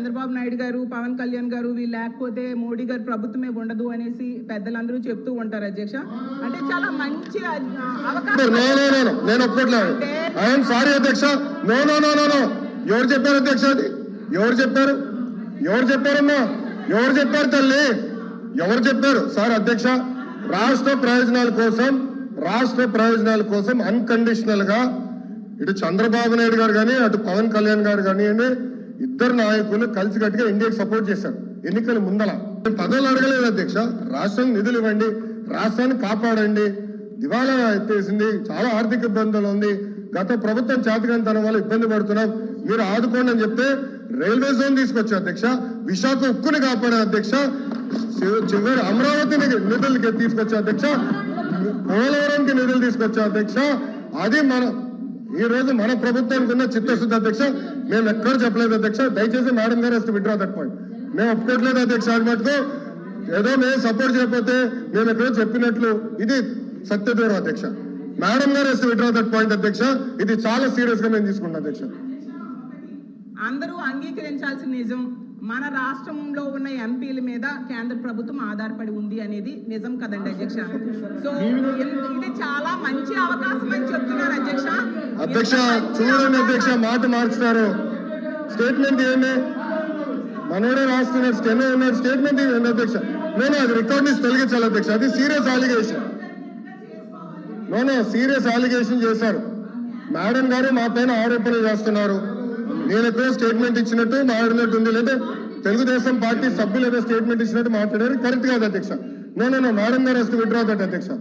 చంద్రబాబు నాయుడు గారు, పవన్ కళ్యాణ్ గారు వీళ్ళు లేకపోతే మోడీ గారు ప్రభుత్వమే ఉండదు అనేసి పెద్దలందరూ చెప్తూ ఉంటారు అధ్యక్ష. అంటే చాలా మంచి అవకాశం. నేను ఒప్పుకోవట్లేదు. ఐఎమ్ సారీ అధ్యక్ష. No no no no no ఎవరు చెప్పారు అధ్యక్ష? అది ఎవరు చెప్పారు? ఎవరు చెప్పారమ్మా? ఎవరు చెప్పారు తల్లి? ఎవరు చెప్పారు? సార్ అధ్యక్ష, రాష్ట్ర ప్రయోజనాల కోసం అన్కండిషనల్ గా ఇటు చంద్రబాబు నాయుడు గారు కానీ అటు పవన్ కళ్యాణ్ గారు కానీ ఇద్దరు నాయకులు కలిసికట్టుగా ఇండియాకి సపోర్ట్ చేశారు ఎన్నికల ముందల. పదవులు అడగలేదు అధ్యక్ష. రాష్ట్రం నిధులు ఇవ్వండి, రాష్ట్రాన్ని కాపాడండి, దివాలా ఎత్తేసింది, చాలా ఆర్థిక ఇబ్బందులు ఉంది, గత ప్రభుత్వం చేతకంతనం వల్ల ఇబ్బంది పడుతున్నాం, మీరు ఆదుకోండి అని చెప్తే రైల్వే జోన్ తీసుకొచ్చా అధ్యక్ష. విశాఖ ఉక్కుని కాపాడే అధ్యక్ష. చివరి అమరావతిని నిధులకి తీసుకొచ్చా అధ్యక్ష. పోలవరంకి నిధులు తీసుకొచ్చా అధ్యక్ష. అది ఈ రోజు మన ప్రభుత్వానికి ఉన్న చిత్తశుద్ధి అధ్యక్ష. మేము ఎక్కడ చెప్పలేదు అధ్యక్ష. దయచేసి మేడం గారు వస్తే విడ్రా దట్ పాయింట్. మేము ఒప్పుకోవట్లేదు అధ్యక్ష. అది మటుకు ఏదో మేము సపోర్ట్ చేయకపోతే మేము ఎక్కడో చెప్పినట్లు ఇది సత్యదూరం అధ్యక్ష. మేడం గారు వస్తే విడ్రా దట్ పాయింట్ అధ్యక్ష. ఇది చాలా సీరియస్ గా మేము తీసుకుంటాం అధ్యక్ష. అందరూ అంగీకరించాల్సిన నిజం, మన రాష్ట్రంలో ఉన్న ఎంపీల మీద కేంద్ర ప్రభుత్వం ఆధారపడి ఉంది అనేది నిజం కదండి అధ్యక్ష. సో ఇది చాలా మంచి అవకాశం అని చెప్తున్నారు అధ్యక్ష. అధ్యక్ష చూడండి అధ్యక్ష, మాట మార్చుతారు. స్టేట్మెంట్ ఏంటి? మనోడే రాస్తున్నారు, స్టెనో ఉన్నాడు, స్టేట్మెంట్ ఏంటి అధ్యక్ష? నేను అది రికార్డ్ నుంచి తొలగించాలి అధ్యక్ష. అది సీరియస్ అలిగేషన్. సీరియస్ అలిగేషన్ చేశారు మేడం గారు, మా పైన ఆరోపణలు చేస్తున్నారు. నేను ఎక్కడో స్టేట్మెంట్ ఇచ్చినట్టు మాట్లాడినట్టు ఉంది, లేదా తెలుగుదేశం పార్టీ సభ్యులు ఏదో స్టేట్మెంట్ ఇచ్చినట్టు మాట్లాడారు. కరెక్ట్ కాదు అధ్యక్ష. మేడం గారు వస్తే విడ్రా దట్ అధ్యక్ష.